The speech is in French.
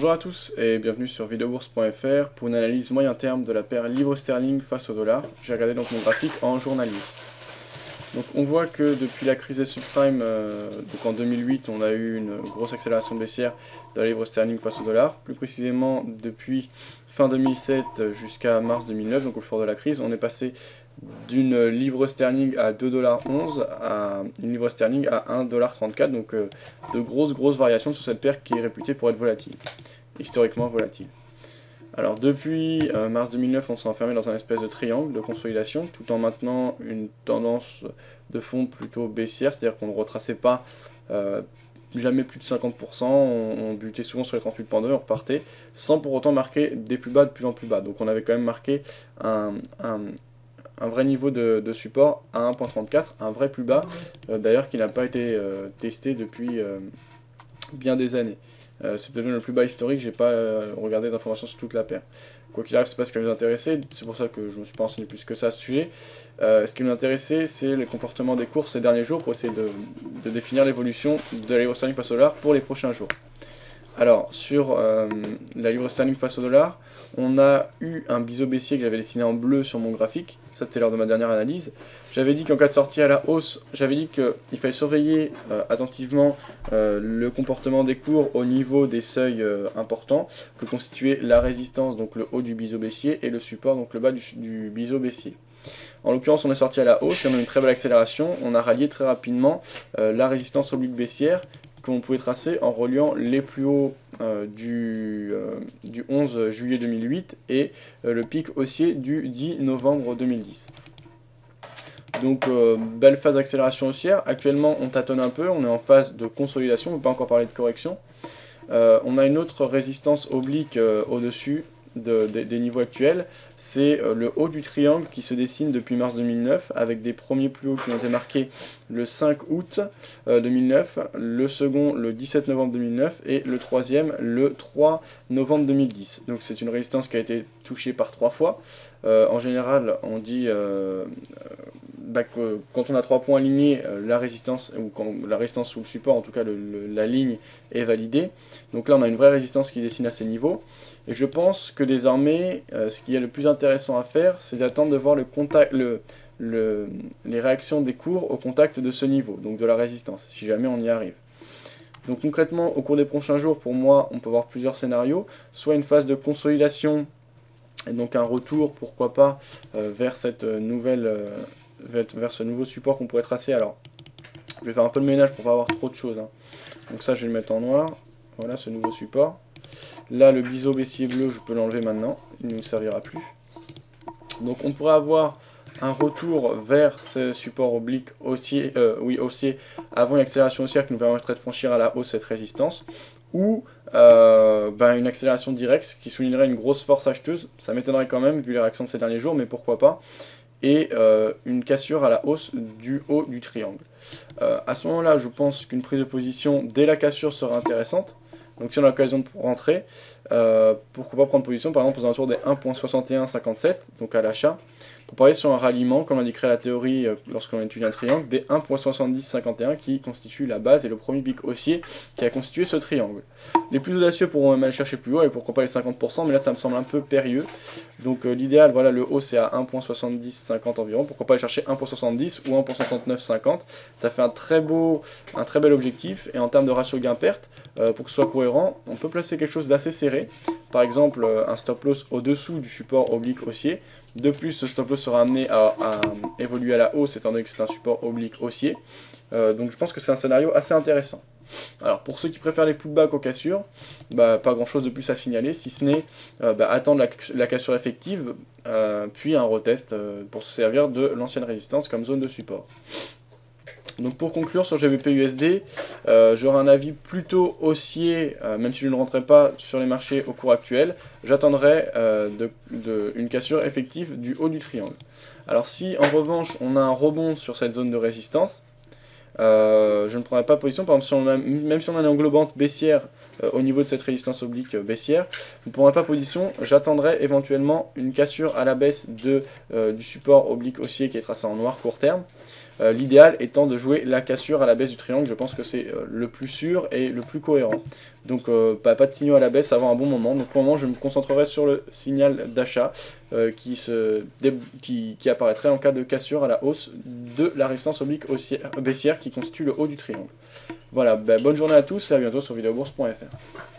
Bonjour à tous et bienvenue sur videobourse.fr pour une analyse moyen terme de la paire livre sterling face au dollar. J'ai regardé donc mon graphique en journalier. Donc on voit que depuis la crise des subprimes, donc en 2008, on a eu une grosse accélération baissière de la livre sterling face au dollar. Plus précisément depuis fin 2007 jusqu'à mars 2009, donc au fort de la crise, on est passé d'une livre sterling à 2,11$ à une livre sterling à 1,34$, donc de grosses variations sur cette paire qui est réputée pour être volatile, historiquement volatile. Alors depuis mars 2009, on s'est enfermé dans un espèce de triangle de consolidation, tout en maintenant une tendance de fond plutôt baissière, c'est-à-dire qu'on ne retraçait pas jamais plus de 50%, on butait souvent sur les 38,2, on repartait, sans pour autant marquer des plus bas de plus en plus bas. Donc on avait quand même marqué un vrai niveau de support à 1,34, un vrai plus bas, d'ailleurs qui n'a pas été testé depuis bien des années. C'est peut-être le plus bas historique, j'ai pas regardé les informations sur toute la paire. Quoi qu'il arrive, c'est pas ce qui nous intéressait, c'est pour ça que je me suis pas renseigné plus que ça à ce sujet. Ce qui nous intéressait, c'est le comportement des cours ces derniers jours pour essayer de définir l'évolution de la livre sterling face au dollar pour les prochains jours. Alors, sur la livre sterling face au dollar, on a eu un biseau baissier que j'avais dessiné en bleu sur mon graphique, ça c'était lors de ma dernière analyse. J'avais dit qu'en cas de sortie à la hausse, j'avais dit qu'il fallait surveiller attentivement le comportement des cours au niveau des seuils importants, que constituait la résistance, donc le haut du biseau baissier, et le support, donc le bas du biseau baissier. En l'occurrence, on est sorti à la hausse et on a eu une très belle accélération, on a rallié très rapidement la résistance oblique baissière, qu'on pouvait tracer en reliant les plus hauts du 11 juillet 2008 et le pic haussier du 10 novembre 2010. Donc belle phase d'accélération haussière. Actuellement on tâtonne un peu, on est en phase de consolidation, on ne peut pas encore parler de correction. On a une autre résistance oblique au-dessus des niveaux actuels, c'est le haut du triangle qui se dessine depuis mars 2009 avec des premiers plus hauts qui ont été marqués le 5 août 2009, le second le 17 novembre 2009 et le troisième le 3 novembre 2010. Donc c'est une résistance qui a été touchée par 3 fois. En général on dit que quand on a 3 points alignés, la résistance, ou quand la résistance sous le support, en tout cas la ligne est validée. Donc là on a une vraie résistance qui se dessine à ces niveaux. Et je pense que désormais, ce qui est le plus intéressant à faire, c'est d'attendre de voir les réactions des cours au contact de ce niveau, donc de la résistance, si jamais on y arrive. Donc concrètement, au cours des prochains jours, pour moi, on peut voir plusieurs scénarios. Soit une phase de consolidation, et donc un retour, pourquoi pas, vers cette vers ce nouveau support qu'on pourrait tracer. Alors, je vais faire un peu de ménage pour pas avoir trop de choses, hein. Donc ça, je vais le mettre en noir. Voilà, ce nouveau support. Là, le biseau baissier bleu, je peux l'enlever maintenant, il ne nous servira plus. Donc on pourrait avoir un retour vers ce support oblique haussier, haussier, avant une accélération haussière qui nous permettrait de franchir à la hausse cette résistance, ou une accélération directe qui soulignerait une grosse force acheteuse, ça m'étonnerait quand même vu les réactions de ces derniers jours, mais pourquoi pas, et une cassure à la hausse du haut du triangle. À ce moment-là, je pense qu'une prise de position dès la cassure sera intéressante. Donc si on a l'occasion de rentrer, pourquoi pas prendre position par exemple aux alentours des 1.6157, donc à l'achat, pour parier sur un ralliement, comme indiquerait la théorie lorsqu'on étudie un triangle, des 1.7051 qui constituent la base et le premier pic haussier qui a constitué ce triangle. Les plus audacieux pourront même aller chercher plus haut, et pourquoi pas les 50%, mais là ça me semble un peu périlleux. Donc l'idéal, voilà, le haut c'est à 1.7050 environ, pourquoi pas aller chercher 1.70 ou 1.6950, ça fait un très bel objectif, et en termes de ratio gain-perte, pour que ce soit cohérent, on peut placer quelque chose d'assez serré, par exemple un stop loss au-dessous du support oblique haussier. De plus, ce stop loss sera amené à évoluer à la hausse étant donné que c'est un support oblique haussier. Donc je pense que c'est un scénario assez intéressant. Alors pour ceux qui préfèrent les pullbacks aux cassures, pas grand chose de plus à signaler, si ce n'est attendre la cassure effective, puis un retest pour se servir de l'ancienne résistance comme zone de support. Donc pour conclure sur GBP/USD, j'aurai un avis plutôt haussier, même si je ne rentrerai pas sur les marchés au cours actuel, j'attendrai une cassure effective du haut du triangle. Alors si en revanche on a un rebond sur cette zone de résistance, je ne prendrai pas position, par exemple même si on a une englobante baissière au niveau de cette résistance oblique baissière, je ne prendrai pas position, j'attendrai éventuellement une cassure à la baisse du support oblique haussier qui est tracé en noir court terme. L'idéal étant de jouer la cassure à la baisse du triangle, je pense que c'est le plus sûr et le plus cohérent. Donc pas de signaux à la baisse avant un bon moment. Donc pour le moment je me concentrerai sur le signal d'achat qui apparaîtrait en cas de cassure à la hausse de la résistance oblique baissière qui constitue le haut du triangle. Voilà, bonne journée à tous et à bientôt sur videobourse.fr.